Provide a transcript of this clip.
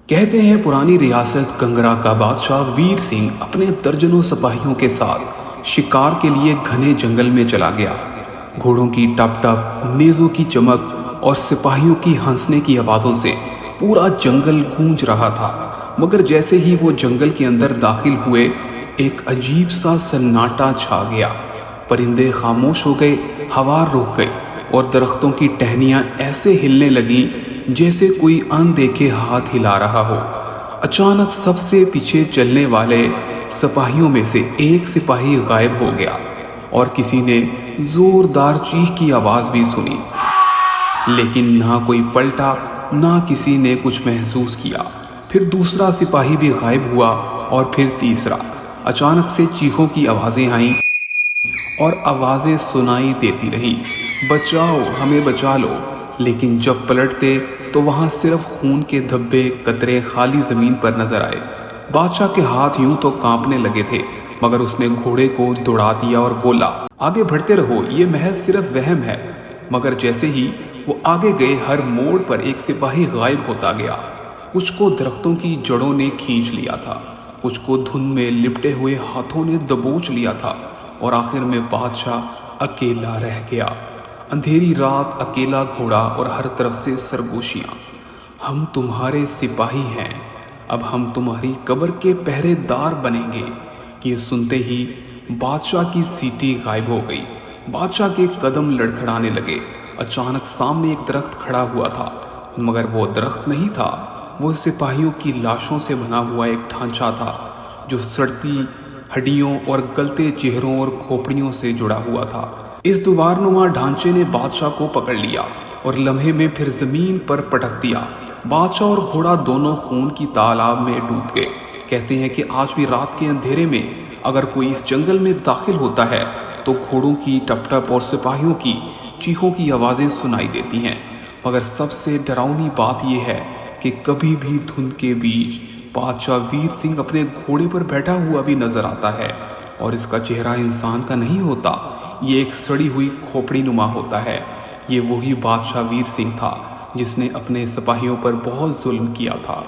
کہتے ہیں پرانی ریاست کنگرا کا بادشاہ ویر سنگھ اپنے درجنوں سپاہیوں کے ساتھ شکار کے لیے گھنے جنگل میں چلا گیا۔ گھوڑوں کی ٹپ ٹپ، نیزوں کی چمک اور سپاہیوں کی ہنسنے کی آوازوں سے پورا جنگل گونج رہا تھا، مگر جیسے ہی وہ جنگل کے اندر داخل ہوئے ایک عجیب سا سناٹا چھا گیا۔ پرندے خاموش ہو گئے، ہوا رک گئی اور درختوں کی ٹہنیاں ایسے ہلنے لگیں جیسے کوئی اندیکھے ہاتھ ہلا رہا ہو۔ اچانک سب سے پیچھے چلنے والے سپاہیوں میں سے ایک سپاہی غائب ہو گیا اور کسی نے زوردار چیخ کی آواز بھی سنی، لیکن نہ کوئی پلٹا، نہ کسی نے کچھ محسوس کیا۔ پھر دوسرا سپاہی بھی غائب ہوا اور پھر تیسرا۔ اچانک سے چیخوں کی آوازیں آئیں اور آوازیں سنائی دیتی رہیں، بچاؤ، ہمیں بچا لو۔ لیکن جب پلٹتے تو وہاں صرف خون کے دھبے قطرے خالی زمین پر نظر آئے۔ بادشاہ کے ہاتھ یوں تو کانپنے لگے تھے، مگر اس نے گھوڑے کو دوڑا دیا اور بولا، آگے بڑھتے رہو، یہ محض صرف وہم ہے۔ مگر جیسے ہی وہ آگے گئے، ہر موڑ پر ایک سپاہی غائب ہوتا گیا۔ کچھ کو درختوں کی جڑوں نے کھینچ لیا تھا، کچھ کو دھند میں لپٹے ہوئے ہاتھوں نے دبوچ لیا تھا، اور آخر میں بادشاہ اکیلا رہ گیا۔ اندھیری رات، اکیلا گھوڑا اور ہر طرف سے سرگوشیاں۔ ہم تمہارے سپاہی ہیں، اب ہم تمہاری قبر کے پہرے دار بنیں گے۔ یہ سنتے ہی بادشاہ کی سیٹی غائب ہو گئی۔ بادشاہ کے قدم لڑکھڑانے لگے۔ اچانک سامنے ایک درخت کھڑا ہوا تھا، مگر وہ درخت نہیں تھا، وہ سپاہیوں کی لاشوں سے بنا ہوا ایک ڈھانچہ تھا جو سڑتی ہڈیوں اور گلتے چہروں اور کھوپڑیوں سے جڑا ہوا تھا۔ اس دیوار نما ڈھانچے نے بادشاہ کو پکڑ لیا اور لمحے میں پھر زمین پر پٹک دیا۔ بادشاہ اور گھوڑا دونوں خون کی تالاب میں ڈوب گئے۔ کہتے ہیں کہ آج بھی رات کے اندھیرے میں اگر کوئی اس جنگل میں داخل ہوتا ہے تو گھوڑوں کی ٹپ ٹپ اور سپاہیوں کی چیخوں کی آوازیں سنائی دیتی ہیں۔ مگر سب سے ڈراؤنی بات یہ ہے کہ کبھی بھی دھند کے بیچ بادشاہ ویر سنگھ اپنے گھوڑے پر بیٹھا ہوا بھی نظر آتا ہے، اور اس کا چہرہ انسان کا نہیں ہوتا، یہ ایک سڑی ہوئی کھوپڑی نما ہوتا ہے۔ یہ وہی بادشاہ ویر سنگھ تھا جس نے اپنے سپاہیوں پر بہت ظلم کیا تھا۔